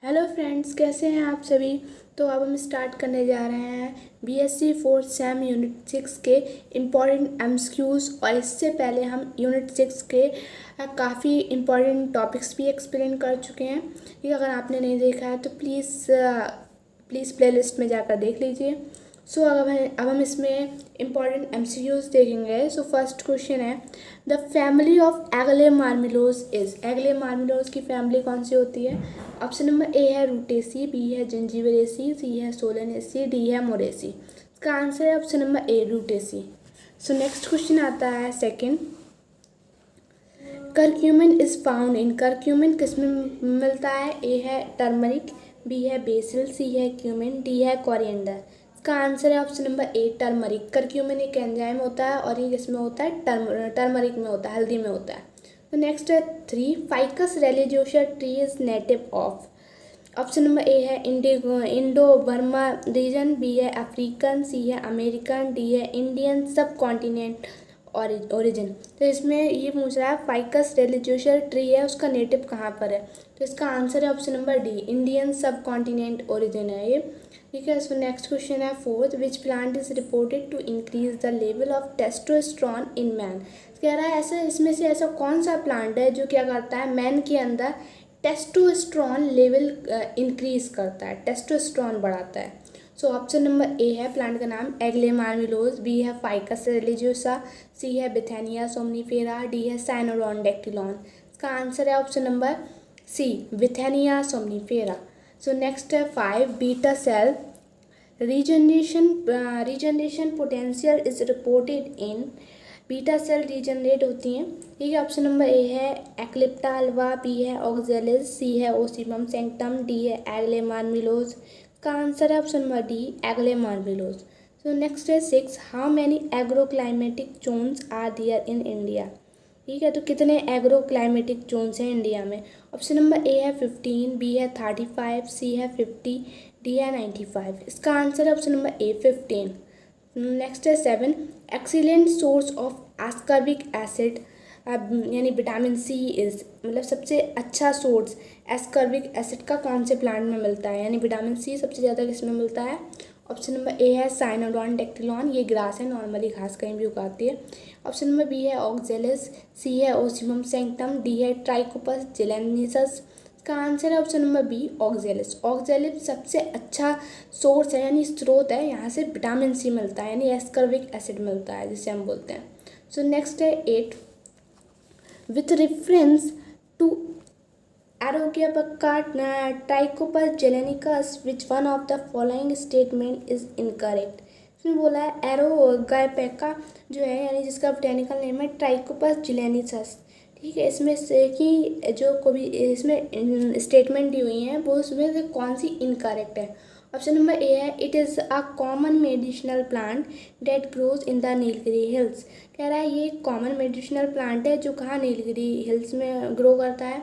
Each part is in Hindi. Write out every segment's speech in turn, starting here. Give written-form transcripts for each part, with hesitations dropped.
हेलो फ्रेंड्स, कैसे हैं आप सभी। तो अब हम स्टार्ट करने जा रहे हैं बीएससी फोर्थ सेम यूनिट 6 के इम्पॉर्टेंट एमसीक्यूज़। और इससे पहले हम यूनिट 6 के काफ़ी इम्पॉर्टेंट टॉपिक्स भी एक्सप्लेन कर चुके हैं। ये अगर आपने नहीं देखा है तो प्लीज़ प्लेलिस्ट में जाकर देख लीजिए। सो अब हम इसमें इम्पॉर्टेंट एमसीक्यूज़ देखेंगे। सो फर्स्ट क्वेश्चन है, द फैमिली ऑफ एगले मार्मिलोज इज़। एगले मार्मिलोज की फैमिली कौन सी होती है। ऑप्शन नंबर ए है रूटेसी, बी है जिंजीबरेसी, सी है सोलेनेसी, डी है मोरेसी। इसका आंसर है ऑप्शन नंबर ए रूटेसी। सो नेक्स्ट क्वेश्चन आता है second, curcumin is found in. Curcumin किस में मिलता है। ए है टर्मरिक, बी है बेसिल, सी है क्यूमिन, डी है कोरिएंडर। इसका आंसर है ऑप्शन नंबर ए टर्मरिक। करक्यूमिन एक एंजाइम होता है और ये किसमें होता है, टर्मरिक में होता है, हल्दी में होता है। तो नेक्स्ट है 3, ficus religiosa tree is native of. Option number A है इंडो बर्मा रीजन, बी है अफ्रीकन, सी है अमेरिकन, डी है इंडियन सब कॉन्टिनेंट ओरिजिन। तो इसमें ये पूछ रहा है फाइकस रेलिजियोसा ट्री है, उसका नेटिव कहाँ पर है। तो इसका आंसर है option number D, Indian subcontinent origin है ये। ठीक है। सो नेक्स्ट क्वेश्चन है fourth, which plant is reported to increase the level of testosterone in man. कह रहा है ऐसा इसमें से ऐसा कौन सा प्लांट है जो क्या करता है, मैन के अंदर टेस्टोस्टेरोन लेवल इंक्रीज करता है, टेस्टोस्टेरोन बढ़ाता है। सो ऑप्शन नंबर ए है प्लांट का नाम एगले मार्मिलोज, बी है फाइकस रिलीजियोसा, सी है बिथेनिया सोमनीफेरा, डी है साइनोडोंडाक्टिलॉन। इसका आंसर है option number C, Withania somnifera. So next है 5, beta cell regeneration potential is reported in. Beta cell regenerate होती हैं। ठीक है। ऑप्शन नंबर ए है एक्लिप्टा अल्वा, बी है ऑक्जेलिस, सी है ओसीमम सेंक्टम, डी है एगले मार्मिलोज। का आंसर है option number D, Aegle marmelos. So next है 6, how many agroclimatic zones are there in India. ठीक है। तो कितने एग्रोक्लाइमेटिक जोन्स हैं इंडिया में। ऑप्शन नंबर ए है 15, बी है 35, सी है 50, डी है 95। इसका आंसर है ऑप्शन नंबर ए 15। नेक्स्ट है 7, excellent source of ascorbic acid यानी विटामिन सी इज। मतलब सबसे अच्छा सोर्स एस्कॉर्बिक एसिड का कौन से प्लांट में मिलता है, यानी विटामिन सी सबसे ज़्यादा किस में मिलता है। ऑप्शन नंबर ए है साइनोडोंडाक्टिलॉन, ये ग्रास है, नॉर्मली घास कहीं भी उगाती है। ऑप्शन नंबर बी है ऑक्जेलिस, सी है ओसीमम सेंक्टम, डी है ट्राइकोपस जिलेनिसस। इसका आंसर है option number B, oxalis. Oxalis सबसे अच्छा सोर्स है यानी स्रोत है, यहाँ से विटामिन सी मिलता है यानी एस्कॉर्बिक एसिड मिलता है जिसे हम बोलते हैं। सो नेक्स्ट है 8, with reference to Arogyapacha Trichopus zeylanicus which one of the following statement is incorrect. इसमें बोला है एरोगाइपेका जो है यानी जिसका बोटेनिकल नेम है ट्राइकोपस जिलेनिसस। ठीक है। इसमें से कि जो कोई इसमें स्टेटमेंट दी हुई हैं वो उसमें से कौन सी इनकरेक्ट है। ऑप्शन नंबर ए है it is a common medicinal plant that grows in the Nilgiri hills. कह रहा है ये कॉमन मेडिसिनल प्लांट है जो कहाँ नीलगिरी हिल्स में ग्रो करता है।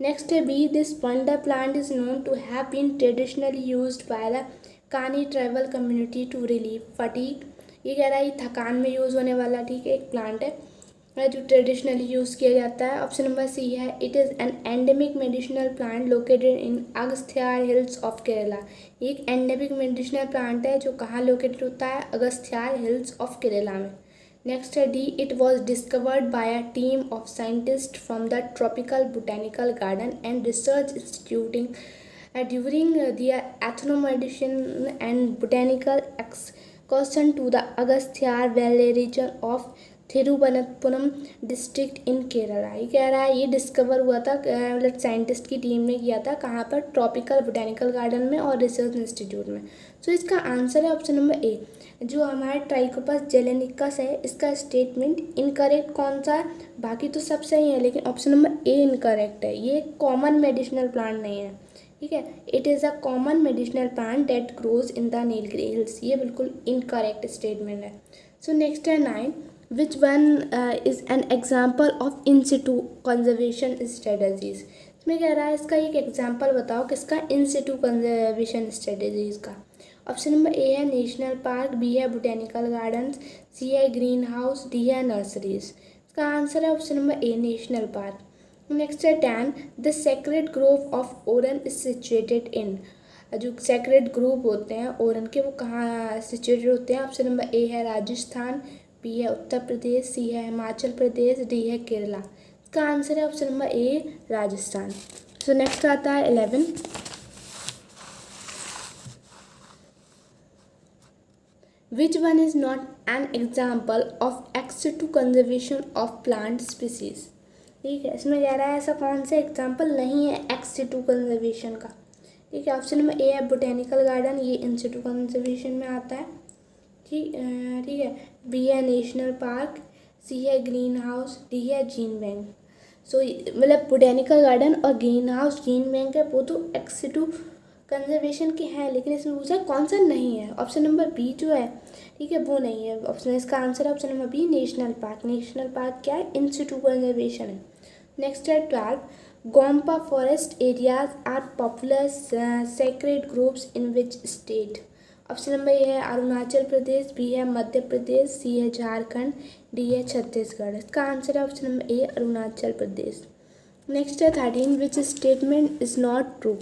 नेक्स्ट है B, this wonder plant is known to have been traditionally used by the Kani tribal community to relieve fatigue. ये कह रहा है ये थकान में यूज़ होने वाला ठीक है एक प्लांट है जो ट्रेडिशनली यूज़ किया जाता है। ऑप्शन नंबर सी है it is an endemic medicinal plant located in Agasthyar hills of Kerala. एक एंडेमिक मेडिसिनल प्लांट है जो कहाँ लोकेटेड होता है, अगस्त्यार हिल्स ऑफ केरला में। नेक्स्ट है D, it was discovered by a team of scientist from the tropical botanical garden and research instituting during the ethnomedicine and botanical excursion to the Agasthyar valley region of Thiruvananthapuram district in Kerala. ये कह रहा है ये डिस्कवर हुआ था मतलब साइंटिस्ट की टीम ने किया था कहाँ पर, ट्रॉपिकल बोटेनिकल गार्डन में और रिसर्च इंस्टीट्यूट में। सो इसका आंसर है ऑप्शन नंबर ए, जो हमारा ट्राइकोपस जेलेनिकस है इसका स्टेटमेंट इनकरेक्ट कौन सा है, बाकी तो सब सही है लेकिन ऑप्शन नंबर ए इनकरेक्ट है। ये कॉमन मेडिसिनल प्लांट नहीं है। ठीक है। It is a common medicinal plant that grows in the Nilgiri hills, ये बिल्कुल इनकरेक्ट स्टेटमेंट है। सो नेक्स्ट है 9, which one is an example of in situ conservation strategies. इसमें कह रहा है इसका एक एग्जाम्पल बताओ किसका, इन सिटू कंजर्वेशन स्ट्रेटजीज का। ऑप्शन नंबर ए है नेशनल पार्क, बी है बोटेनिकल गार्डन्स, सी है ग्रीन हाउस, डी है नर्सरीज। इसका आंसर है option number A, national park. Next है 10, the sacred grove of Oran is situated in. जो सेक्रेड ग्रुप होते हैं ओरन के, वो कहाँ सिचुएटेड होते हैं? ऑप्शन नंबर ए है राजस्थान, बी है उत्तर प्रदेश, सी है हिमाचल प्रदेश, डी है केरला। इसका आंसर है option number A Rajasthan. So next आता है 11, which one is not an example of ex situ conservation of plant species. ठीक है, इसमें कह रहा है ऐसा कौन सा एग्जाम्पल नहीं है एक्स टू कंजर्वेशन का। ठीक है, ऑप्शन नंबर ए है बोटेनिकल गार्डन, ये इन सिटू कंजर्वेशन में आता है। ठीक है, बी है नेशनल पार्क, सी है ग्रीन हाउस, डी है जीन बैंक। सो मतलब बोटेनिकल गार्डन और ग्रीन हाउस जीन बैंक है, वो तो एक्स टू कंजर्वेशन के हैं, लेकिन इसमें पूछा कौन सा नहीं है। ऑप्शन नंबर बी जो है, ठीक है, वो नहीं है ऑप्शन। इसका आंसर है option number B national park. National park क्या है? इन सिटू कंजर्वेशन है। नेक्स्ट है 12, Gompa forest areas are popular sacred groups in which state. Option number A है अरुणाचल प्रदेश, बी है मध्य प्रदेश, सी है झारखंड, डी है छत्तीसगढ़। इसका आंसर है ऑप्शन नंबर ए अरुणाचल प्रदेश। नेक्स्ट है 13, which statement is not true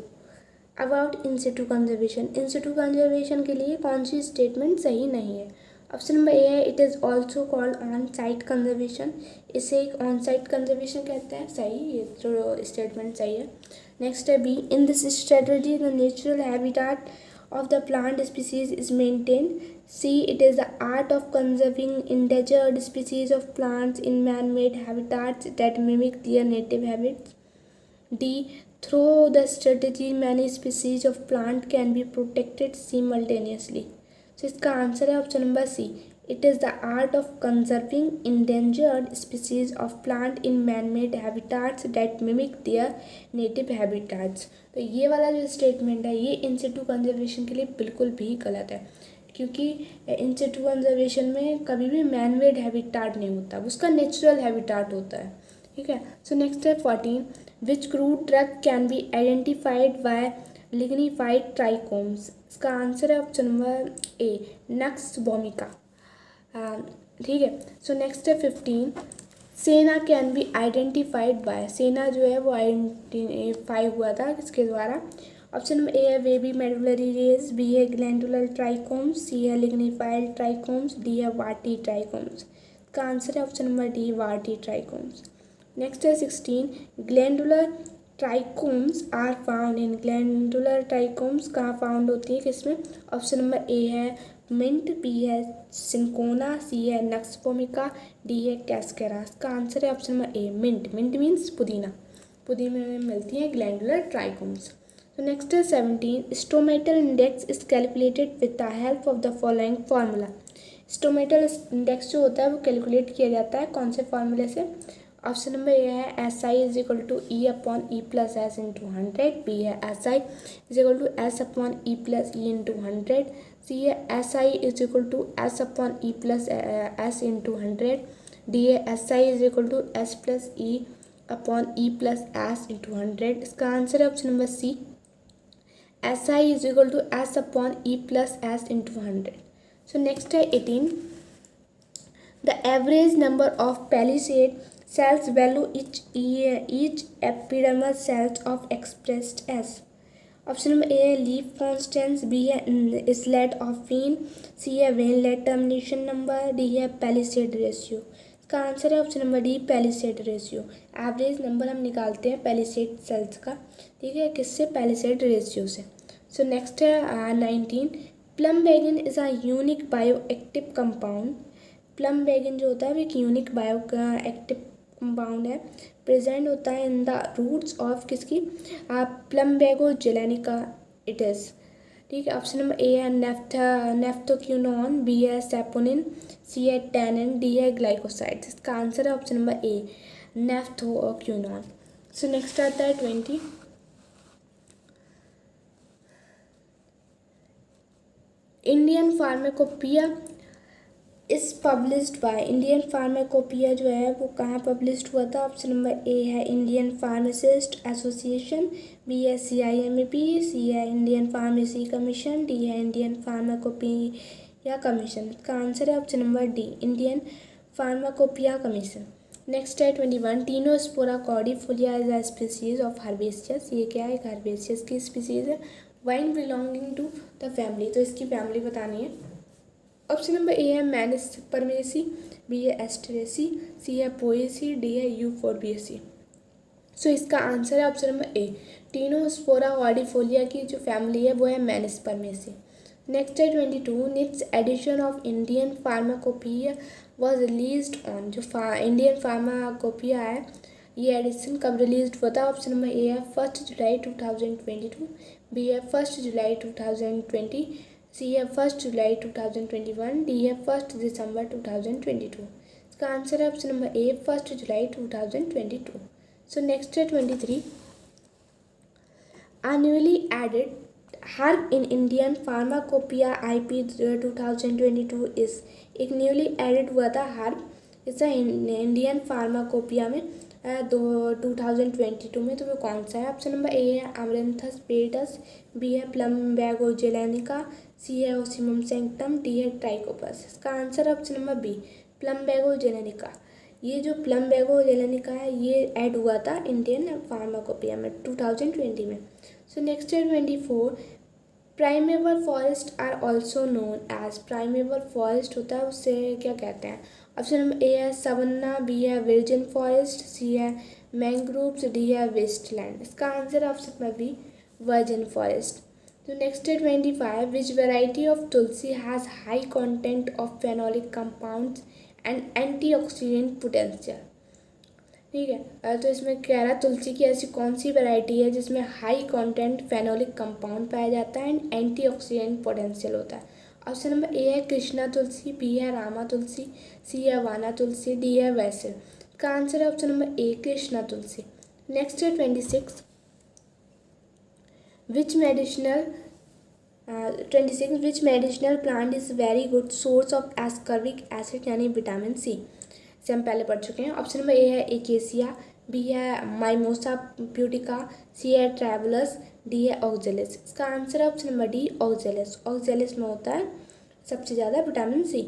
about in situ conservation. In situ conservation के लिए कौन सी स्टेटमेंट सही नहीं है? ऑप्शन नंबर ए है it is also called on site conservation. इसे एक ऑन साइट कंजर्वेशन कहते हैं, सही, ये जो स्टेटमेंट सही है। नेक्स्ट है B, in this strategy the natural habitat of the plant species is maintain. C, it is the art of conserving endangered species of plants in man made habitats that mimic their native habits. D, through the strategy many species of plant can be protected simultaneously. So इसका आंसर है option number C, it is the art of conserving endangered species of plant in man made habitats that mimic their native habitats. तो ये वाला जो स्टेटमेंट है ये इन सिटू कंजर्वेशन के लिए बिल्कुल भी गलत है, क्योंकि इन सिटू कंजर्वेशन में कभी भी मैन मेड हैबिटाट नहीं होता, उसका नेचुरल हैबिटाट होता है। ठीक है, सो नेक्स्ट है 14, which crude drug can be identified by lignified trichomes. इसका आंसर है option number A nux vomica. ठीक है, सो नेक्स्ट है 15, सेना कैन बी आइडेंटिफाइड बाय। सेना जो है वो आइडेंटिफाई हुआ था किसके द्वारा? ऑप्शन नंबर ए है वेबी मेडुलरी रेज, बी है ग्लैंडुलर ट्राइकोम्स, सी है लिग्निफाइड ट्राइकोम्स, डी है वाटी ट्राइकोम्स। इसका आंसर है option number D warty trichomes. Next है 16, glandular trichomes are found in. Glandular trichomes कहाँ फाउंड होती है, किसमें? ऑप्शन नंबर ए है मिंट, बी है सिंकोना, सी है नक्स वोमिका, डी है कैस्केरा। इसका आंसर है option number A mint. Mint means पुदीना, पुदीने में मिलती है ग्लैंडुलर ट्राइकोम्स। तो नेक्स्ट है 17, stomatal index is calculated with the help of the following formula. Stomatal index जो होता है वो कैलकुलेट किया जाता है कौन से फार्मूले से? ऑप्शन नंबर ए है S I is equal to E upon E plus S into 100, B है S I is equal to S upon E plus E into 100, C है S I is equal to S upon E plus S into 100, D है S I is equal to S plus E upon E plus S into 100। इसका आंसर है option number C S I is equal to S upon E plus S into 100। So next है 18, the average number of palisade cells value each epidermal cells of expressed as। Option number A है लीफ कॉन्स्टेंस, बी है स्लेट ऑफ वेन, सी है वेनलेट टर्मिनेशन नंबर, डी है पैलिसेड रेशियो। इसका आंसर है option number D palisade ratio. Average number हम निकालते हैं पैलिसेड सेल्स का, ठीक है, किससे? पैलिसेड रेशियो से। सो नेक्स्ट है 19, plumbagin is a unique bio active compound. Plumbagin जो होता है वो एक यूनिक बायो एक्टिव कंपाउंड है, प्रेजेंट होता है इन द रूट्स ऑफ किसकी? Plumbago zeylanica it is. ठीक है, ऑप्शन नंबर ए है नेफ्थोक्यूनॉन, बी है सेपोनिन, सी है टैनिन, डी है ग्लाइकोसाइड्स। इसका आंसर है option number A naphthoquinone. So next आता है 20, Indian pharmacopoeia is published by. Indian pharmacopoeia जो है वो कहाँ पब्लिश्ड हुआ था? ऑप्शन नंबर ए है इंडियन फार्मासिस्ट एसोसिएशन, बी है CIMAP, सी है इंडियन फार्मेसी कमीशन, डी है इंडियन फार्माकोपिया कमीशन। इसका आंसर है option number D Indian pharmacopoeia commission. Next है 21, tinospora cordifolia is a species of herbaceous. ये क्या है, एक हर्बेसियस की स्पीसीज है। Vine belonging to the family, तो इसकी फैमिली बतानी है। ऑप्शन नंबर ए है मैनिस्पर्मेसी, बी है एस्टरेसी, सी है पोएसी, डी है यूफोर्बिएसी। सो इसका आंसर है ऑप्शन नंबर ए, टीनोस्पोरा कॉर्डिफोलिया की जो फैमिली है वो है मैनिस्पर्मेसी। नेक्स्ट है 22, निप्स edition of Indian pharmacopoeia was release on. जो इंडियन फार्माकोपिया है ये एडिशन कब रिलीज हुआ था। ऑप्शन नंबर ए है 1 जुलाई 2022, बी है 1 जुलाई 2020, सी है 1 जुलाई 2021, डी है 1 दिसंबर 2022। इसका आंसर है ऑप्शन नंबर ए 1 जुलाई 2022। सो नेक्स्ट है 23, annually added herb in Indian Pharmacopoeia IP 2022 is। एक न्यूली एडिड हुआ था हर्ब इस इंडियन फार्माकोपिया में 2022 में, तो वो कौन सा है। ऑप्शन नंबर ए है अमरंथस पेटस, बी है प्लम्बैगो जेलेनिका, सी है ओसिमम सैंक्टम, डी है ट्राइकोपस। इसका answer option number B, Plumbago zeylanica. ये जो प्लम्बैगो जेलेनिका है ये ऐड हुआ था इंडियन फार्माकोपिया में 2020 में। सो नेक्स्ट है 24, primeval forest are also known as. Primeval forest होता है उससे क्या कहते हैं। ऑप्शन नंबर ए है सवन्ना, बी है वर्जिन फॉरेस्ट, सी है मैंग्रोव्स, डी है वेस्टलैंड। इसका answer option number B, virgin forest. तो नेक्स्ट है 25, which variety of tulsi has high content of phenolic compounds and antioxidant potential. ठीक है, तो इसमें कह रहा है तुलसी की ऐसी कौन सी वैरायटी है जिसमें हाई कंटेंट फेनोलिक कंपाउंड पाया जाता है एंड एंटीऑक्सीडेंट पोटेंशियल होता है। ऑप्शन नंबर ए है कृष्णा तुलसी, बी है रामा तुलसी, सी है वाना तुलसी, डी है वैसल। इसका आंसर है option number A, Krishna tulsi. Next है 26, which medicinal plant is very good source of ascorbic acid यानी विटामिन सी। से हम पहले पढ़ चुके हैं। ऑप्शन नंबर ए है एकेसिया, बी है माइमोसा प्यूटिका, सी है ट्रैवलस, डी है ऑक्जेलिस। इसका आंसर है option number D, oxalis. Oxalis में होता है सबसे ज़्यादा विटामिन सी।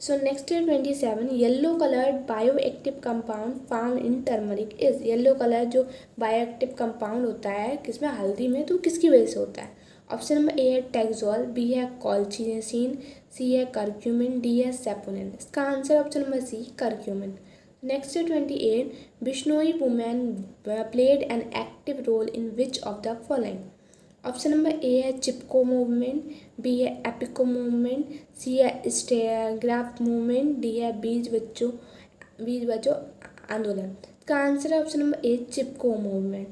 सो नेक्स्ट है 27, yellow coloured bio active compound found in turmeric is. Yellow colour जो बायो एक्टिव कंपाउंड होता है किसमें, हल्दी में, तो किसकी वजह से होता है। ऑप्शन नंबर ए है टैक्सोल, बी है कॉल्चिनेसिन, सी है करक्यूमिन, डी है सेपोनिन। इसका answer option number C, curcumin. Next है 28, Bishnoi women played an active role in which of the following. Option number A है चिपको मूवमेंट, बी है एपिको मूवमेंट, सी है स्टेग्राफ मूवमेंट, डी है बीज बच्चों आंदोलन। इसका आंसर है ऑप्शन नंबर ए, चिपको मूवमेंट।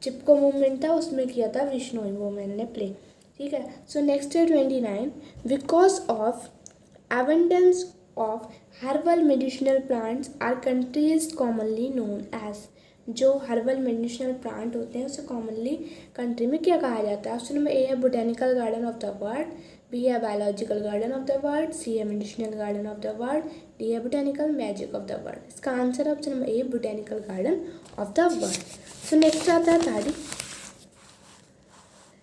चिपको मूवमेंट था उसमें किया था बिश्नोई वुमेन ने प्ले। ठीक है, सो नेक्स्ट है 29, because of abundance of herbal medicinal plants are countries commonly known as. जो हर्बल मेडिसिनल प्लांट होते हैं उसे कॉमनली कंट्री में क्या कहा जाता है। ऑप्शन नंबर ए है botanical garden of the world, B है biological garden of the world, C है medicinal garden of the world, D है botanical magic of the world. इसका answer option number A, botanical garden of the world. So next आता है 30,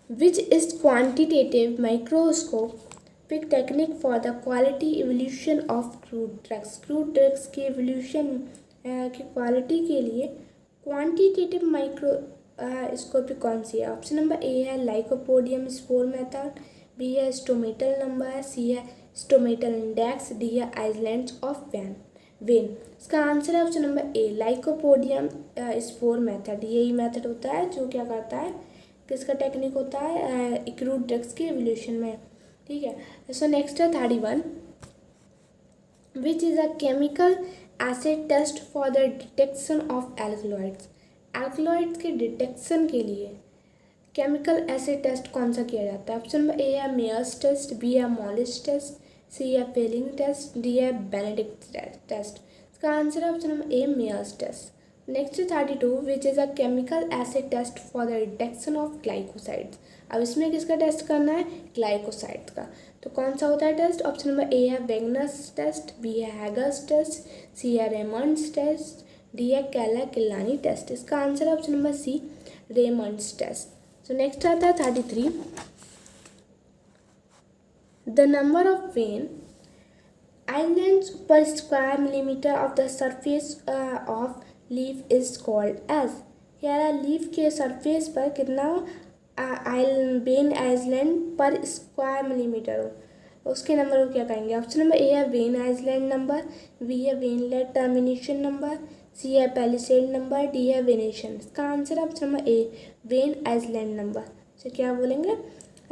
which is quantitative microscopic technique for the quality evolution of crude drugs. Crude drugs की एवोल्यूशन की क्वालिटी के लिए क्वांटिटेटिव माइक्रोस्कोपिक कौन सी है। ऑप्शन नंबर ए है लाइकोपोडियम स्पोर मेथड, बी है स्टोमेटल नंबर, सी है स्टोमेटल इंडेक्स, डी है आइसलैंड्स ऑफ वेन। इसका आंसर है ऑप्शन नंबर ए, लाइकोपोडियम स्पोर मेथड। यही मेथड होता है जो क्या करता है, किसका टेक्निक होता है, क्रूड ड्रग्स के एवोल्यूशन में। ठीक है, सो नेक्स्ट है 31, which is a chemical acid test for the detection of alkaloids. Alkaloids के डिटेक्शन के लिए केमिकल एसिड टेस्ट कौन सा किया जाता है। ऑप्शन नंबर ए है मेयर्स टेस्ट, बी है मॉलिस टेस्ट, सी है फेलिंग टेस्ट, डी है बेनेडिक्ट टेस्ट। इसका आंसर है option number A, Mayer's test. Next 32, which is a chemical acid test for the detection of glycosides. अब इसमें किसका टेस्ट करना है, ग्लाइकोसाइड्स का। तो कौन सा होता है टेस्ट। ऑप्शन नंबर ए है वेगनस टेस्ट, बी है हैगर्स टेस्ट, सी है रेमंड्स टेस्ट, डी है कैला किलानी टेस्ट। इसका आंसर है option number C, Raymond's test. So next आता है 33, the number of vein islands per square millimetre of the surface of leaf is called as. कह रहा है लीफ के सरफेस पर कितना vein island per square millimetre हो, उसके नंबर को क्या कहेंगे। ऑप्शन नंबर ए है वेन आइलैंड नंबर, बी है वेनलेट टर्मिनेशन नंबर, सी है पैलिसेड नंबर, डी है वेनेशन। इसका आंसर है option number A when island number. तो क्या बोलेंगे,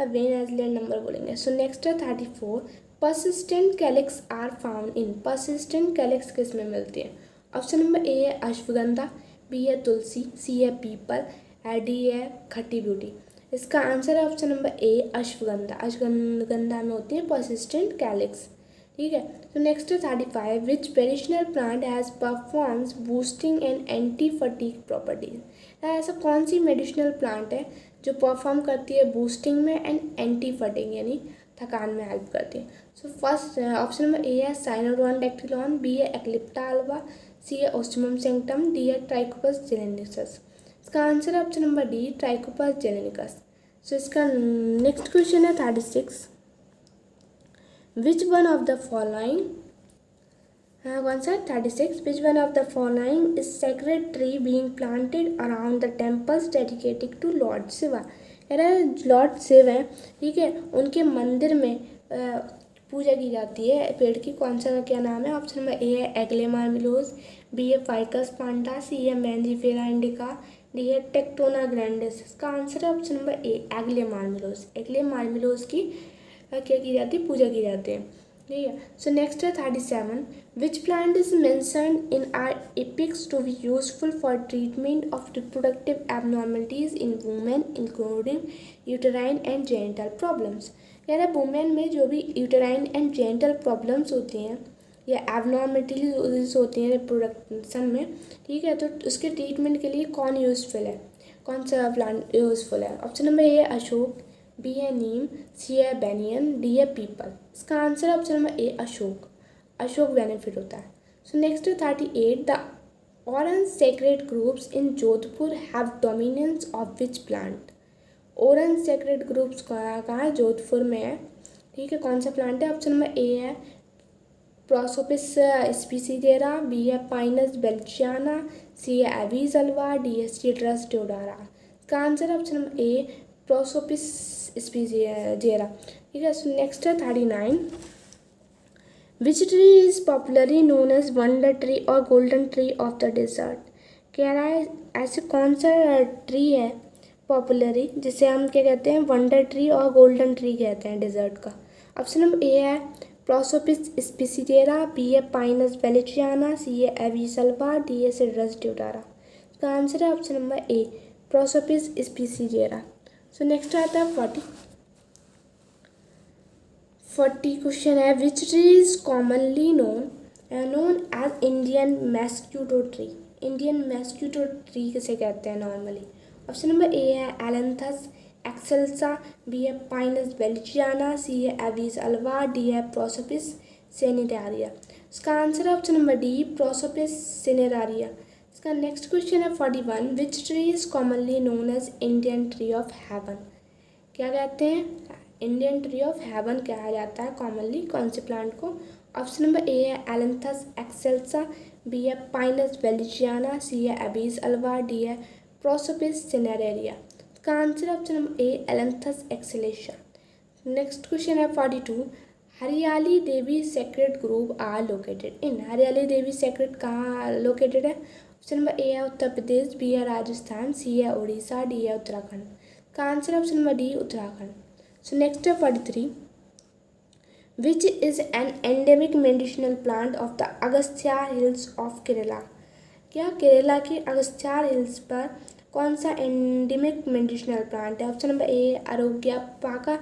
वेन आइलैंड नंबर बोलेंगे। सो नेक्स्ट है 34, persistent calyx are found in. Persistent calyx किस में मिलती है। ऑप्शन नंबर ए है अश्वगंधा, बी है तुलसी, सी है पीपल, डी है खट्टी ब्यूटी। इसका आंसर है ऑप्शन नंबर ए अश्वगंधा। अश्वगंधा में होती है परसिस्टेंट कैलिक्स। ठीक है। तो नेक्स्ट है 35, which medicinal plant has performs boosting and anti fatigue properties. ऐसा कौन सी मेडिसिनल प्लांट है जो परफॉर्म करती है बूस्टिंग में एंड एंटी फटीग यानी थकान में हेल्प करती है। So first option number A है साइनोडोन डैक्टिलॉन, बी है एक्लिप्टा अल्बा, सी है ओस्टियम सेंक्टम, डी है ट्राइकोपस जेनेनिकस। इसका आंसर है option number D Trichopus zeylanicus. So इसका नेक्स्ट क्वेश्चन है 36, which one of the following, कौन सा 36, which one of the following is sacred tree being planted around the temples dedicated to lord Shiva. कह रहा है लॉर्ड शिव है, ठीक है, उनके मंदिर में पूजा की जाती है पेड़ की, कौन सा क्या नाम है। ऑप्शन नंबर ए है एग्लेमार्मिलोस, बी है फाइकस पांडा, सी है मैंजीफेरा इंडिका, डी है टेक्टोना ग्रैंडिस। इसका आंसर है ऑप्शन नंबर ए एग्लेमार्मिलोस। एग्लेमार्मिलोस की क्या की जाती है, पूजा की जाती है। ठीक है। सो नेक्स्ट है 37, which plant is mentioned in our epics to be useful for treatment of reproductive abnormalities in women including uterine and genital problems. कह रहा है वुमेन में जो भी यूटेराइन एंड जेनिटल प्रॉब्लम्स होती हैं या एबनॉर्मलिटीज होती हैं रिप्रोडक्शन में, ठीक है, तो उसके ट्रीटमेंट के लिए कौन यूजफुल है, कौन सा प्लांट यूजफुल है। ऑप्शन नंबर ए है अशोक, बी है नीम, सी है बेनियन, डी है पीपल। इसका आंसर ऑप्शन नंबर ए अशोक। अशोक बेनिफिट होता है। So next 38, the orange sacred groups in Jodhpur have dominance of which plant. Orange sacred groups कहाँ है, जोधपुर में है। ठीक है, कौन सा प्लांट है। ऑप्शन नंबर ए है प्रोसोपिस स्पीसीजेरा, बी है पाइनस बेल्चियाना, सी है एवीज अल्वा, डी है सिट्रस ट्यूडारा। इसका answer option number A Prosopis spicigera. ठीक है। सो नेक्स्ट है 39, which tree is popularly known as wonder tree और golden tree of the desert. कह रहा है ऐसे कौन सा ट्री है पॉपुलरली जिसे हम क्या कहते हैं वंडर ट्री और गोल्डन ट्री कहते हैं डेजर्ट का। ऑप्शन नंबर ए है प्रोसोपिस स्पीसीजेरा, बी है पाइनस बेलिचियाना, सी है एवीज अल्वा, डी है सिट्रस ट्यूडारा। इसका आंसर है option number A Prosopis spicigera. So next आता है 40 क्वेश्चन है, which tree is commonly known as Indian mosquito tree. Indian mosquito tree किसे कहते हैं नॉर्मली। ऑप्शन नंबर ए है एलेंथस एक्सेल्सा, बी है पाइनस बेल्चियाना, सी है एवीज अल्वा, डी है प्रोसोपिस सेनेरारिया। इसका आंसर है option number D Prosopis cineraria. इसका नेक्स्ट क्वेश्चन है 41, which tree is commonly known as Indian tree of heaven. क्या कहते हैं, इंडियन ट्री ऑफ हेवन कहा जाता है कॉमनली कौन से प्लांट को। ऑप्शन नंबर ए है एलेंथस एक्सेल्सा, बी है पाइनस बेल्चियाना, सी है एवीज अल्वा, डी है प्रोसोपिस सेनेरारिया। इसका answer option number A Ailanthus excelsa. Next question है 42, Hariyali Devi sacred group are located in. Hariyali Devi sacred कहाँ लोकेटेड है। ऑप्शन नंबर ए है उत्तर प्रदेश, बी है राजस्थान, सी है उड़ीसा, डी है उत्तराखंड। इसका answer option number D Uttarakhand. So next है 43, which is an endemic medicinal plant of the अगस्त्यार hills of Kerala. क्या केरला के अगस्त्यार हिल्स पर कौन सा एंडेमिक मेडिसिनल प्लांट है। Option number A Arogyapacha,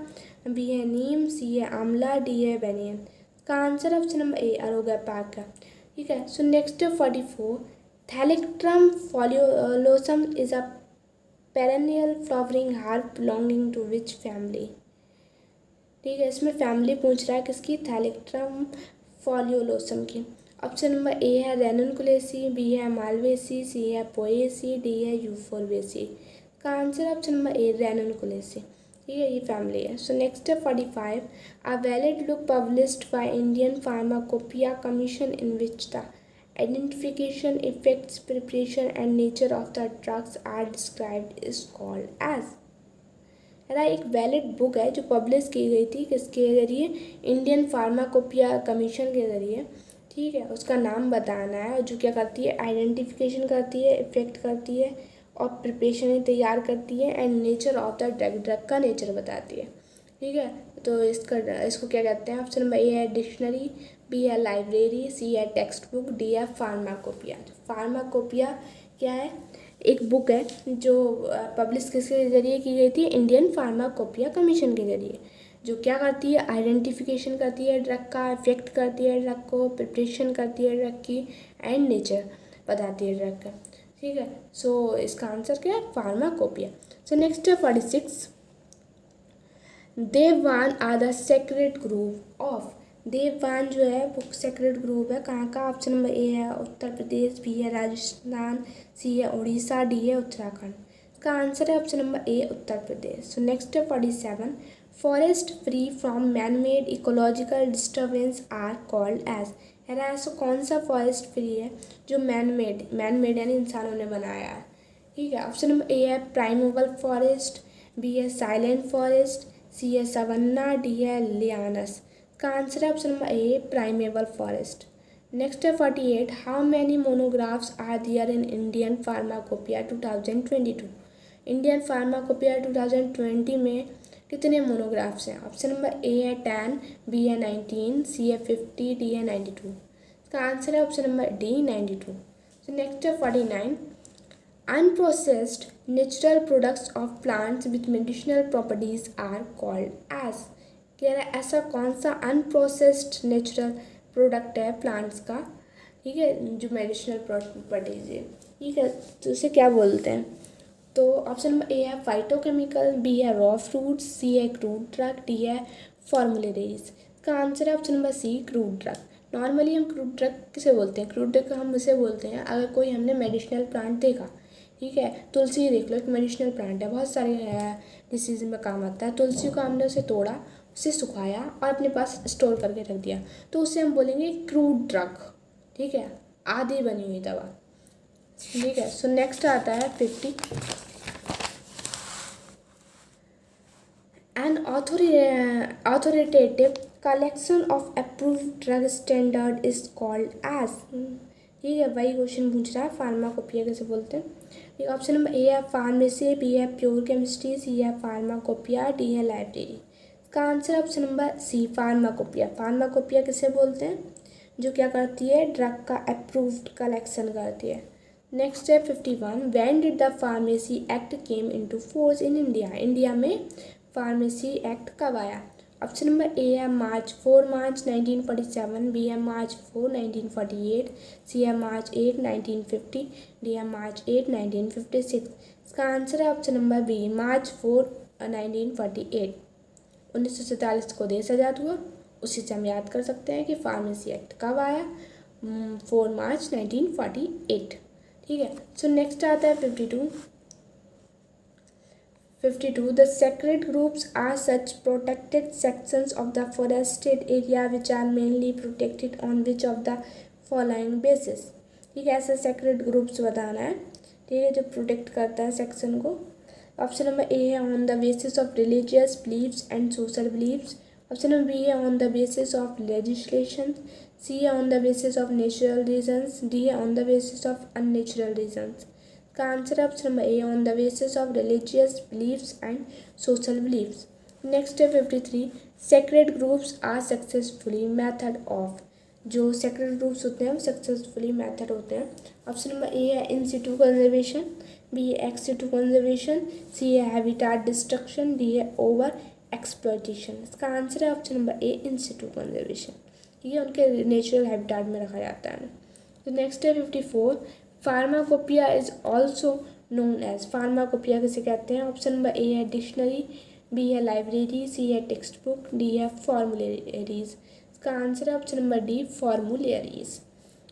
B है नीम, सी है आंवला, डी है बेनियन। इसका answer option number A Arogyapacha. ठीक है। So next 44, Thalictrum foliolosum is a perennial flowering herb belonging to which family. ठीक है, इसमें फैमिली पूछ रहा है किसकी, थैलेक्ट्रम फोलियोलोसम की। ऑप्शन नंबर ए है रेनुनकुलेसी, बी है मालवेसी, सी है पोएसी, डी है यूफोरबेसी। का answer option number A Ranunculaceae. ठीक है, ये फैमिली है। सो नेक्स्ट है 45, a valid book published by Indian pharmacopoeia Commission in which the identification effects preparation and nature of the drugs are described is called as. है ना, एक वैलिड बुक है जो पब्लिश की गई थी किसके ज़रिए, इंडियन फार्माकोपिया कमीशन के ज़रिए। ठीक है, उसका नाम बताना है, और जो क्या करती है, आइडेंटिफिकेशन करती है, इफेक्ट करती है, और प्रिपरेशन तैयार करती है, and nature of the drug, drug का नेचर बताती है। ठीक है, तो इसको क्या कहते हैं, ऑप्शन नंबर ए है डिक्शनरी, बी है लाइब्रेरी, सी है टेक्स्ट बुक, डी है फार्माकोपिया। फार्माकोपिया क्या है, एक बुक है जो पब्लिश किसके ज़रिए की गई थी, इंडियन फार्माकोपिया कमीशन के ज़रिए, जो क्या करती है, आइडेंटिफिकेशन करती है ड्रग का, इफेक्ट करती है ड्रग को, प्रिपरेशन करती है ड्रग की, एंड नेचर बताती है ड्रग का। ठीक है, सो इसका आंसर क्या है, फार्माकोपिया। सो नेक्स्ट है 46, Devban are the sacred group of. Devban जो है वो सेक्रेड ग्रुप है कहाँ का, ऑप्शन नंबर ए है उत्तर प्रदेश, बी है राजस्थान, सी है उड़ीसा, डी है उत्तराखंड। इसका आंसर है option number A Uttar Pradesh. So next है 47, forest free from man made ecological disturbance are called as. है ना, ऐसा कौन सा फॉरेस्ट फ्री है जो मैन मेड यानी इंसानों ने बनाया है। ठीक है, ऑप्शन नंबर ए है प्राइमोवल फॉरेस्ट, बी है साइलेंट फॉरेस्ट, सी है सवन्ना, डी है लियानस। का आंसर है option number A primeval forest. Next है 48, how many monographs are there in Indian pharmacopoeia 2022। Indian pharmacopoeia 2020 में कितने मोनोग्राफ्स हैं। ऑप्शन नंबर ए है 10, बी है 19, सी है 50, डी है 92। इसका आंसर है ऑप्शन नंबर डी 92। सो नेक्स्ट है 49, unprocessed natural products of plants with medicinal properties are called as। कह रहा है ऐसा कौन सा अनप्रोसेस्ड नेचुरल प्रोडक्ट है प्लांट्स का, ठीक है, जो मेडिसिनल प्रॉपर्टीज है। ठीक है, तो उसे क्या बोलते हैं। तो ऑप्शन नंबर ए है फाइटोकेमिकल, बी है रॉ फ्रूट्स, सी है क्रूड ड्रग, डी है फॉर्मुलेरीज। इसका आंसर है option number C crude drug. Normally हम क्रूड ड्रग किसे बोलते हैं, क्रूड ड्रग हम उसे बोलते हैं अगर कोई हमने मेडिसिनल प्लांट देखा। ठीक है, तुलसी देख लो, एक मेडिसिनल प्लांट है, बहुत सारे डिसीज में काम आता है। तुलसी को हमने उसे तोड़ा, उसे सुखाया और अपने पास स्टोर करके रख दिया, तो उसे हम बोलेंगे क्रूड ड्रग। ठीक है, आधी बनी हुई दवा। ठीक है, सो नेक्स्ट आता है 50, N authoritative collection of approved drug standard is called as। ठीक है, वही क्वेश्चन पूछ रहा है फार्माकोपिया कैसे बोलते हैं। ऑप्शन नंबर ए है फार्मेसी, बी है प्योर केमिस्ट्री, सी है फार्माकोपिया, डी है लाइब्रेरी। इसका answer option number C pharmacopoeia. Pharmacopoeia किसे बोलते हैं, जो क्या करती है, ड्रग का अप्रूव्ड कलेक्शन करती है। नेक्स्ट है 51, when did the pharmacy act came into force in India. India में फार्मेसी एक्ट कब आया। ऑप्शन नंबर ए है मार्च 4 1947, बी है मार्च 4 1948, सी है मार्च 8 1950, डी है मार्च 8 1956। इसका आंसर है ऑप्शन नंबर बी मार्च 4 1948। 1947 को देश आज़ाद हुआ, उसी से हम याद कर सकते हैं कि फार्मेसी एक्ट कब आया, 4 मार्च 1948। ठीक है, सो नेक्स्ट आता है 52, the sacred groups are such protected sections of the forested area which are mainly protected on which of the following basis। ठीक है, ऐसे sacred groups बताना है, ठीक है, जो प्रोटेक्ट करता है सेक्शन को। ऑप्शन नंबर ए है on the basis of religious beliefs and social beliefs, option number B है on the basis of legislation, C है on the basis of natural reasons, D है on the basis of unnatural reasons. का आंसर है option number A on the basis of religious beliefs and social beliefs. Next है 53, sacred groups are successfully method of. जो सेक्रेड ग्रुप्स होते हैं वो सक्सेसफुली मेथड होते हैं। ऑप्शन नंबर ए है इन सिटू कंजर्वेशन, बी है एक्स सिटू कंजर्वेशन, सी है हैबिटाट डिस्ट्रक्शन, डी है ओवर एक्सप्लॉयटेशन। इसका आंसर है ऑप्शन नंबर ए इन सिटू कंजर्वेशन। ये उनके नेचुरल हैबिटाट में रखा जाता है। तो नेक्स्ट है 54, pharmacopoeia is also known as. Pharmacopoeia किसे कहते हैं। ऑप्शन नंबर ए है डिक्शनरी, बी है लाइब्रेरी, सी है टेक्स्ट बुक, डी है फॉर्मुलेरीज। इसका आंसर है option number D formularies.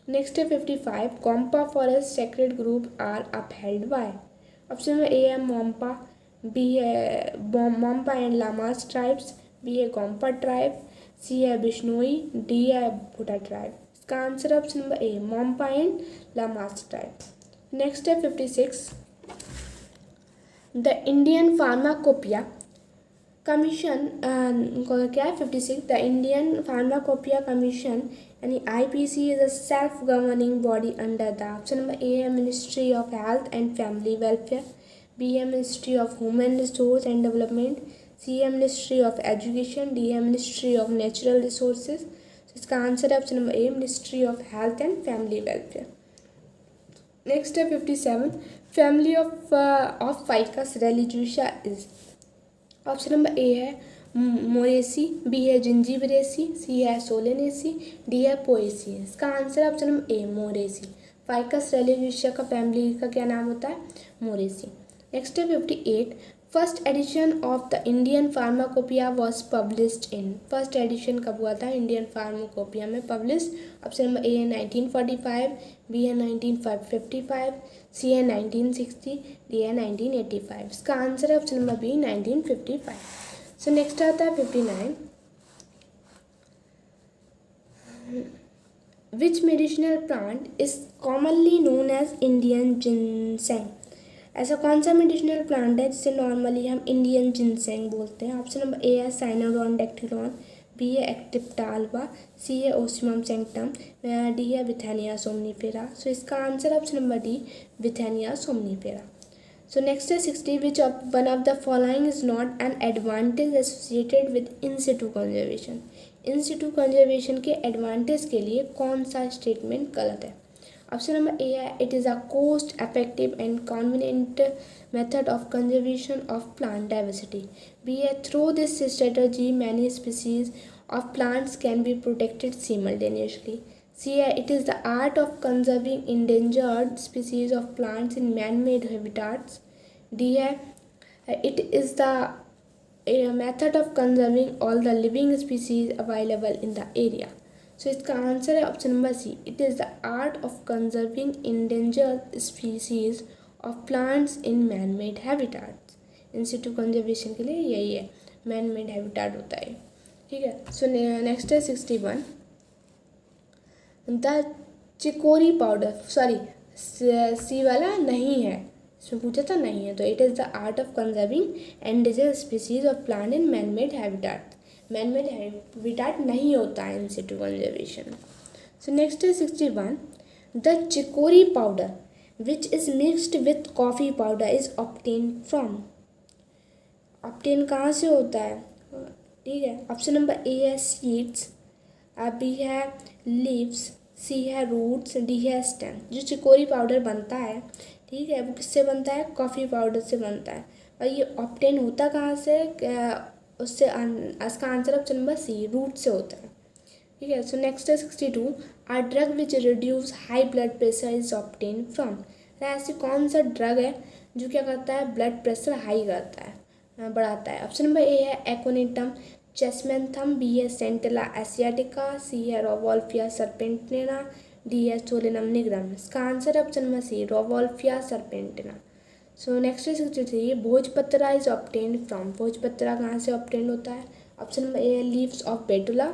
Next है 55, Gompa forest sacred group are upheld by. Option number A है मोम्पा, बी है Monpa and lamas tribes, B है गोम्पा ट्राइब, सी है बिश्नोई, डी है भूटा ट्राइब। इसका answer option number A Monpa and lamas tribe. Next है 56, द इंडियन फार्माकोपिया कमीशन क्या है 56, द इंडियन फार्माकोपिया कमीशन यानी IPC is a self governing body under the option number A है ministry of health and family welfare, B है ministry of human resource and development, C है मिनिस्ट्री ऑफ एजुकेशन, डी है मिनिस्ट्री ऑफ नेचुरल रिसोर्सेज। इसका आंसर है option number A ministry of health and family welfare. Next है 57, family of Ficus religiosa is, option number A है मोरेसी, बी है जिंजीबरेसी, सी है सोलेनेसी, डी है पोएसी। इसका आंसर है option number A Moraceae. Ficus religiosa का फैमिली का क्या नाम होता है? मोरेसी। नेक्स्ट है 58, first edition of the Indian pharmacopoeia was published in, first edition कब हुआ था इंडियन फार्माकोपिया में पब्लिश? ऑप्शन नंबर ए है 1945, बी है 1955, सी है 1960, डी है 1985। इसका आंसर है option number B 1955। So next आता है 59, which medicinal plant is commonly known as Indian ginseng, ऐसा कौन सा मेडिसिनल प्लांट है जिसे नॉर्मली हम इंडियन जिनसेंग बोलते हैं? ऑप्शन नंबर ए है साइनोडोन डेक्टिलॉन, बी है एक्टिप्टाल्बा, सी है ओसिमम सेंक्टम, डी है विथेनिया सोमनीफेरा। सो इसका answer option number D Withania somnifera. So next है 60, which one of the following is not an advantage associated with in situ conservation, in situ conservation के एडवांटेज के लिए कौन सा स्टेटमेंट गलत है? ऑप्शन नंबर ए है it is a cost effective and convenient method of conservation of plant diversity, B है through this strategy many species of plants can be protected simultaneously, C है it is the art of conserving endangered species of plants in man made habitats, D है it is the method of conserving all the living species available in the area. So इसका आंसर है option number C, it is the art of conserving endangered species of plants in man made habitats. In situ conservation के लिए यही है, मैन मेड हैबिटाट होता है। ठीक है। सो नेक्स्ट है 61, the chicory powder, sorry C वाला नहीं है, इसमें पूछा था नहीं है, तो it is the art of conserving endangered species of plant in man made habitat, man made habitat नहीं होता है in situ conservation. So next है 61, the chicory powder which is mixed with coffee powder is obtain from, obtain कहाँ से होता है? ठीक है, ऑप्शन नंबर ए है सीड्स, बी है लीव्स, सी है रूट्स, डी है स्टेम। जो चिकोरी पाउडर बनता है, ठीक है, वो किससे बनता है? कॉफ़ी पाउडर से बनता है। और ये ऑब्टेन होता कहाँ से? उससे इसका answer option number C root से होता है। ठीक है। सो नेक्स्ट है 62, our drug which reduce high blood pressure is obtain from, ऐसी कौन सा ड्रग है जो क्या करता है? ब्लड प्रेशर हाई करता है, बढ़ाता है। ऑप्शन नंबर ए है एक्ोनिटम चेसमेंथम, बी है सेंटेला एशियाटिका, सी है रोवोल्फिया सर्पेंटिना, डी है सोलेनम निग्रम। इसका आंसर है option number C Rauvolfia serpentina. So next है 63, Bhojpatra is obtain from, Bhojpatra कहाँ से ऑब्टेन होता है? ऑप्शन नंबर ए है लीव्स ऑफ बेटुला,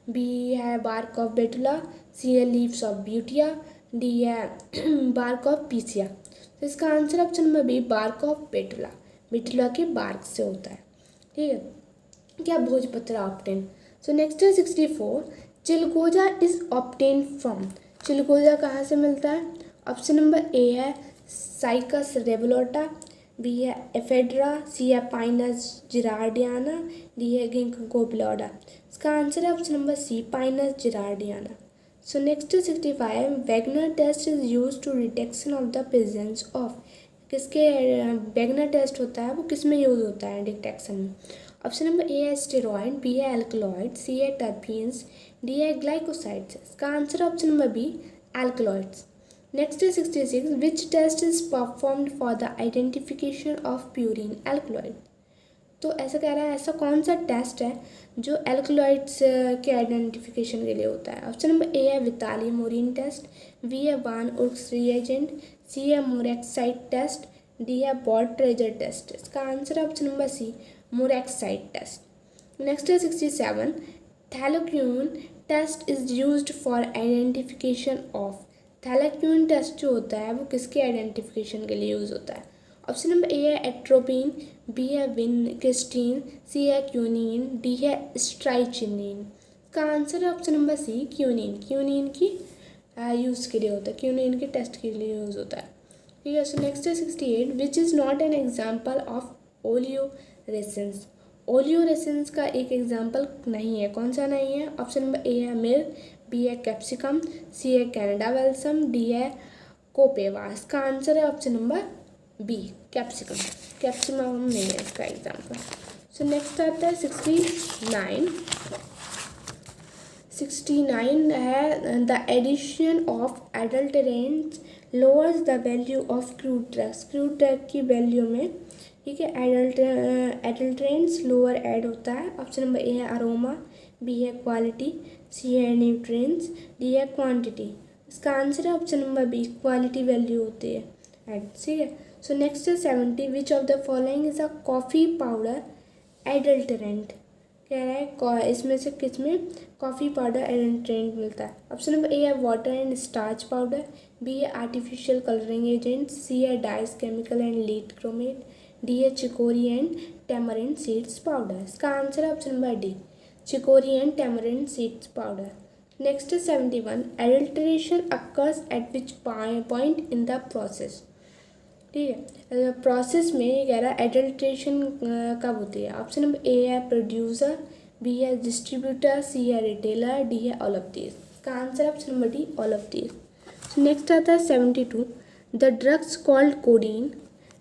बी है बार्क ऑफ बेटुला, सी है लीव्स ऑफ ब्यूटिया, डी है बार्क ऑफ पीसिया। तो इसका answer option number B bark of Betula, Betula के बार्क से होता है। ठीक है, क्या भोजपत्रा ऑब्टेन। सो नेक्स्ट है 64, चिलगोजा इज ऑब्टेन फ्रॉम, चिलगोजा कहाँ से मिलता है? ऑप्शन नंबर ए है साइकस रेवोलेटा, बी है एफेड्रा, सी है पाइनस जिरार्डियाना, डी है गिंको बिलोडा। इसका आंसर है option number C Pinus gerardiana. So next 65, Wagner test is use to detection of the presence of, किसके वैगनर टेस्ट होता है वो किस में यूज होता है डिटेक्शन में? ऑप्शन नंबर ए है स्टेरॉइड, बी है एल्कलॉइड, सी है टर्पीन्स, डी है ग्लाइकोसाइड्स। इसका answer option number B alkaloids. Next है 66, which test is performed for the identification of purine alkaloid, तो ऐसा कह रहा है ऐसा कौन सा टेस्ट है जो एल्कलॉइड्स के आइडेंटिफिकेशन के लिए होता है? ऑप्शन नंबर ए है विताली मोरिन टेस्ट, बी है वान उर्क्स रिएजेंट, सी है मोरेक्साइड टेस्ट, डी है बॉट ट्रेजर टेस्ट। इसका आंसर है option number C murexide test. Next है 67 thalleioquin test is used for identification of. Thalleioquin test जो होता है वो किसके आइडेंटिफिकेशन के लिए यूज़ होता है? ऑप्शन नंबर ए है एट्रोपिन, बी है विनक्रिस्टीन, सी है क्यूनिन, डी है स्ट्राइचिनिन। इसका आंसर है option number C quinine. Quinine की यूज़ के लिए होता है, क्यूनिन के टेस्ट के लिए यूज़ होता है। ठीक है, सो नेक्स्ट है 68 which is not an example of oleoresins. Oleoresins का एक एग्जाम्पल नहीं है, कौन सा नहीं है? ऑप्शन नंबर ए है मिर्च, बी है कैप्सिकम, सी है कैनेडा वेल्सम, डी है कोपेवा। इसका आंसर है option number B capsicum. Capsicum नहीं है इसका एग्जाम्पल। सो नेक्स्ट आता है 69 है the addition of adulterants lowers the value of crude drugs. Crude drug की वैल्यू में, ठीक है, एडल्टरेंट्स लोअर ऐड होता है। ऑप्शन नंबर ए है अरोमा, बी है क्वालिटी, सी है न्यूट्रिएंट्स, डी है क्वांटिटी। इसका आंसर है option number B quality value होती है ऐड। ठीक है, सो नेक्स्ट है 70 which of the following is a coffee powder adulterant. कह रहा है इसमें से किस में कॉफ़ी पाउडर एडल्टरेंट मिलता है? ऑप्शन नंबर ए है water and starch powder, B है आर्टिफिशियल कलरिंग एजेंट, सी है dyes chemical and lead chromate, D है chicory and tamarind seeds powder. इसका आंसर है option number D chicory and tamarind seeds powder. Next है 71 adulteration occurs at which point in the process. ठीक है, प्रोसेस में ये कह रहा है एडल्ट्रेशन कब होती है? ऑप्शन नंबर ए है प्रोड्यूसर, बी है डिस्ट्रीब्यूटर, सी है रिटेलर, डी है ऑल ऑफ दीज। इसका आंसर है option number D all of these. Next आता है 72 the drugs called codeine.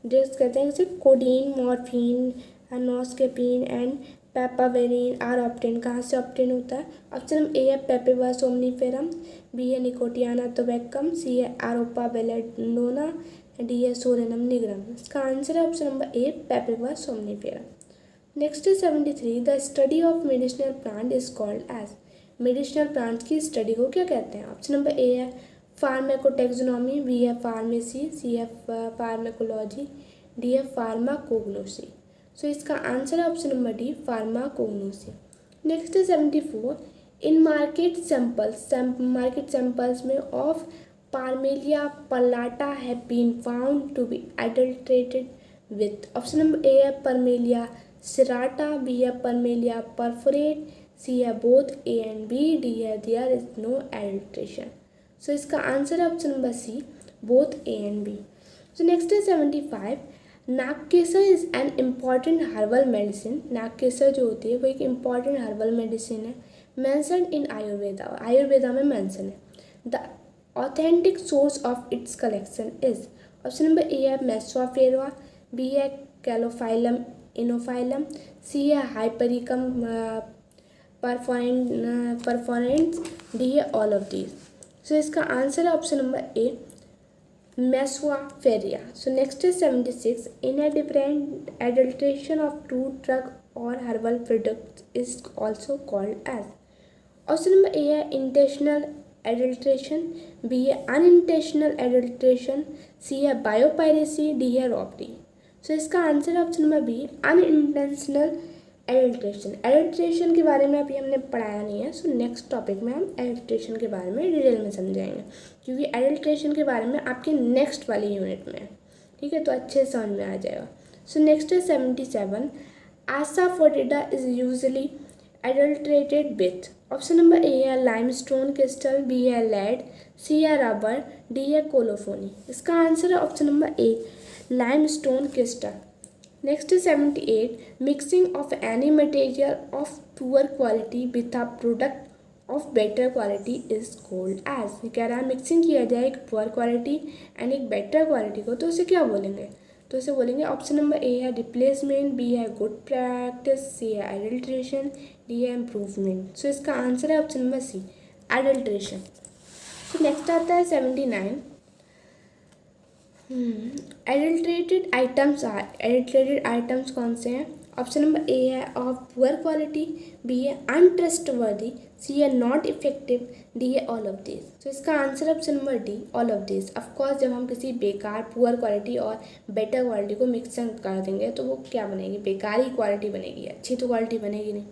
Drugs कहते हैं जैसे codeine, morphine, noscapine and papaverine are obtained. कहाँ से ऑप्टेन होता है? ऑप्शन नंबर ए है पेपेवा सोमनीफेरम, बी है निकोटियाना टोबैकम, सी है आरोपा बेलेडोना, डी है सोरेनम निग्रम। इसका आंसर है option number A Papaver somniferum. Next है 73 the study of medicinal plant is called as. Medicinal plants की स्टडी को क्या कहते हैं? ऑप्शन नंबर ए है फार्मेकोटेक्सोनॉमी, बी है फार्मेसी, सी है फार्मेकोलॉजी, डी है फार्माकोग्नोसी। सो इसका आंसर है option number D pharmacognosy. Next है 74 इन मार्केट सैंपल्स में of Parmelia perlata have been found to be adulterated with। Option number A है Parmelia serrata, बी है Parmelia perforate, सी है both A and B, D है there is no adulteration। So इसका आंसर है option number C both A and B। So next है 75 नागकेसर is an important herbal medicine. नागकेसर जो होती है वो एक इम्पॉर्टेंट हर्बल मेडिसिन है, मैंसन इन आयुर्वेदा। आयुर्वेदा में मैंसन है। The authentic source of its collection is. Option number A है मेसोफेरा, बी है कैलोफाइलम इनोफाइलम, सी है हाइपरिकम परफोरेंट्स, डी है ऑल ऑफ दीज। सो इसका आंसर है option number A Mesua ferrea. So next is 76 in a different adulteration of fruit drug और herbal product is also called as. Option number A है इंटेंशनल एडल्ट्रेशन, बी है अनइंटेंशनल एडल्ट्रेशन, सी है बायोपायरेसी, डी है रॉबरी। सो इसका आंसर है option number B unintentional adulteration. Adulteration के बारे में अभी हमने पढ़ाया नहीं है, सो नेक्स्ट टॉपिक में हम एडल्ट्रेशन के बारे में डिटेल में समझाएंगे, क्योंकि एडल्ट्रेशन के बारे में आपके नेक्स्ट वाली यूनिट में है। ठीक है, तो अच्छे से समझ में आ जाएगा। सो नेक्स्ट है 77 asafoetida is usually adulterated with. Option number A है लाइमस्टोन क्रिस्टल, बी है लेड, सी है रबर, डी है कोलोफोनी। इसका आंसर है option number A limestone crystal. Next है 78 mixing of any material of poor quality with a product of better quality is called as. कह रहा है मिक्सिंग किया जाए एक पुअर क्वालिटी एंड एक बेटर क्वालिटी को, तो उसे क्या बोलेंगे? तो इसे बोलेंगे ऑप्शन नंबर ए है रिप्लेसमेंट, बी है गुड प्रैक्टिस, सी है एडल्ट्रेशन, डी है इम्प्रूवमेंट। सो इसका आंसर है ऑप्शन नंबर सी एडल्ट्रेशन। तो नेक्स्ट आता है 79 adulterated items are. Adulterated items कौन से हैं? ऑप्शन नंबर ए है ऑफ पुअर क्वालिटी, बी है अनट्रस्टवर्दी, सी है नॉट इफेक्टिव, डी है ऑल ऑफ दिस। तो इसका answer option number D, all of this. Of course जब हम किसी बेकार पुअर क्वालिटी और बेटर क्वालिटी को मिक्सिंग कर देंगे तो वो क्या बनेगी, बेकार ही क्वालिटी बनेगी, अच्छी तो क्वालिटी बनेगी नहीं।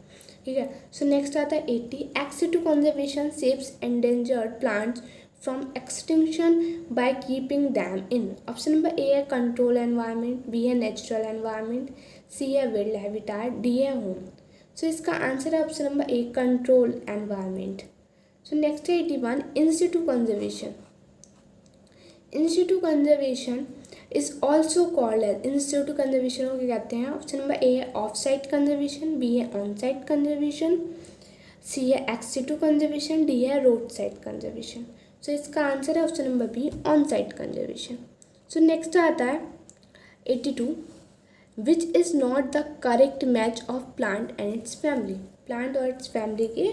ठीक है, सो नेक्स्ट आता है 80, access to conservation saves endangered plants from extinction by keeping them in. Option number A है कंट्रोल एनवायरनमेंट, बी है नेचुरल एनवायरनमेंट, सी है विल्ड हैबिटेट, डी है होम। सो इसका आंसर है option number A control environment. So next है 81, institute conservation. Institute conservation is also called as, institute conservation को क्या कहते हैं। ऑप्शन नंबर ए है ऑफ साइट कंजर्वेशन, बी है ऑन साइट कंजर्वेशन, सी है एक्सिटू कंजर्वेशन, डी है रोड साइड कंजर्वेशन। सो इसका आंसर है option number B, on site conservation. So next आता है 82, which is not the correct match of plant and its family. Plant और इट्स फैमिली के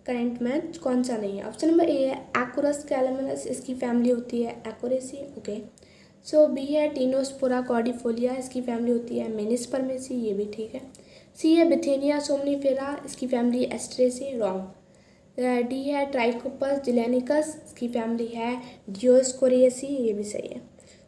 करेंट मैच कौन सा नहीं है। ऑप्शन नंबर ए है एकोरस कैलेमिनस, इसकी फैमिली होती है एकोरेसी, ओके। सो बी है टीनोस्पोरा कॉर्डिफोलिया, इसकी फैमिली होती है मेनिस्पर्मेसी, ये भी ठीक है। सी है बिथेनिया सोमनीफेरा, इसकी फैमिली एस्ट्रेसी, रॉन्ग। डी है ट्राइकोपस जिलेनिकस, इसकी फैमिली है डियोस्कोरिएसी, ये भी सही है।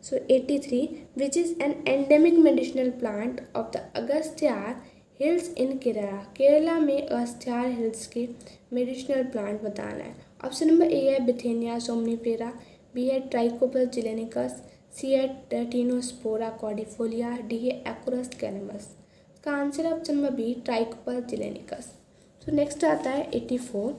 So 83, which is an endemic medicinal plant of the अगस्त्यार hills in Kerala. Kerala में अगस्त्यार हिल्स के मेडिसिनल प्लांट बताना है। ऑप्शन नंबर ए है बिथेनिया सोमनीफेरा, बी है ट्राइकोपस जिलेनिकस, सी है टीनोस्पोरा कॉर्डिफोलिया, डी है एकोरस कैलेमस। इसका आंसर है ऑप्शन नंबर बी, ट्राइकोपस जिलेनिकस। तो नेक्स्ट आता है 84।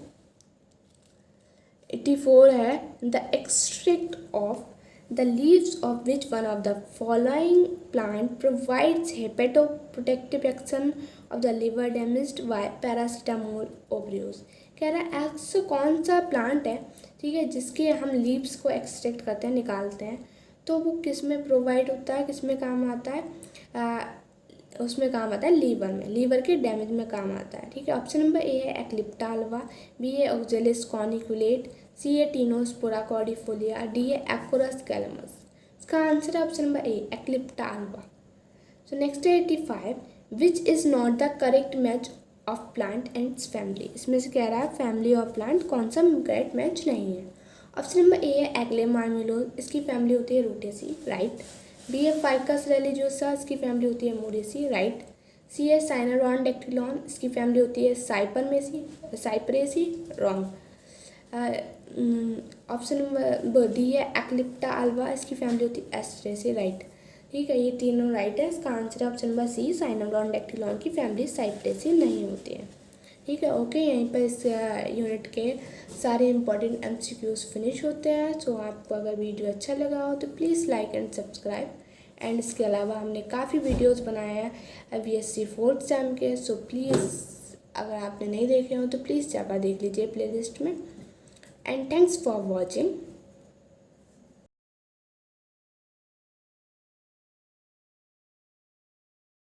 84 है the extract of the leaves of which one of the following plant provides hepatoprotective action of the liver damaged bye paracetamol overuse. कह रहा है ऐसा कौन सा प्लांट है, ठीक है, जिसके हम लीव्स को एक्सट्रैक्ट करते हैं, निकालते हैं, तो वो किस में प्रोवाइड होता है, किस में काम आता है, उसमें काम आता है लीवर में, लीवर के डैमेज में काम आता है। ठीक है, ऑप्शन नंबर ए है एक्लिप्टा अल्वा, बी है ऑक्जेलिस कॉर्निकुलेट, सी है टीनोस्पोरा कॉर्डिफोलिया, डी है एकोरस कैलेमस। इसका आंसर है option number A Eclipta alba. So next है 85, which is not the correct match of plant and its family. इसमें से कह रहा है फैमिली ऑफ प्लांट कौन सा करेक्ट मैच नहीं है। ऑप्शन नंबर ए है एग्लेमार्मिलोज, इसकी फैमिली होती है रूटेसी, राइट। बी है फाइकस रिलीजियोसा, इसकी फैमिली होती है मोरेसी, राइट। सी है साइनोरॉन डेक्टिलॉन, इसकी फैमिली होती है साइपरेसी, रॉन्ग। ऑप्शन नंबर डी है एक्लिप्टा अल्वा, इसकी फैमिली होती है एस्ट्रेसी, राइट। ठीक है, ये तीनों राइट है। इसका आंसर है ऑप्शन नंबर सी, साइनोरॉन डेक्टिलॉन की फैमिली साइपरेसी नहीं होती है। ठीक है, ओके, यहीं पर इस यूनिट के सारे इंपॉर्टेंट MCQs फिनिश होते हैं। सो आपको अगर वीडियो अच्छा लगा हो तो please like and subscribe. And इसके अलावा हमने काफ़ी वीडियोस बनाए हैं BSc 4th सेम के, सो प्लीज़ अगर आपने नहीं देखे हो तो प्लीज़ जाकर देख लीजिए प्लेलिस्ट में। And thanks for watching.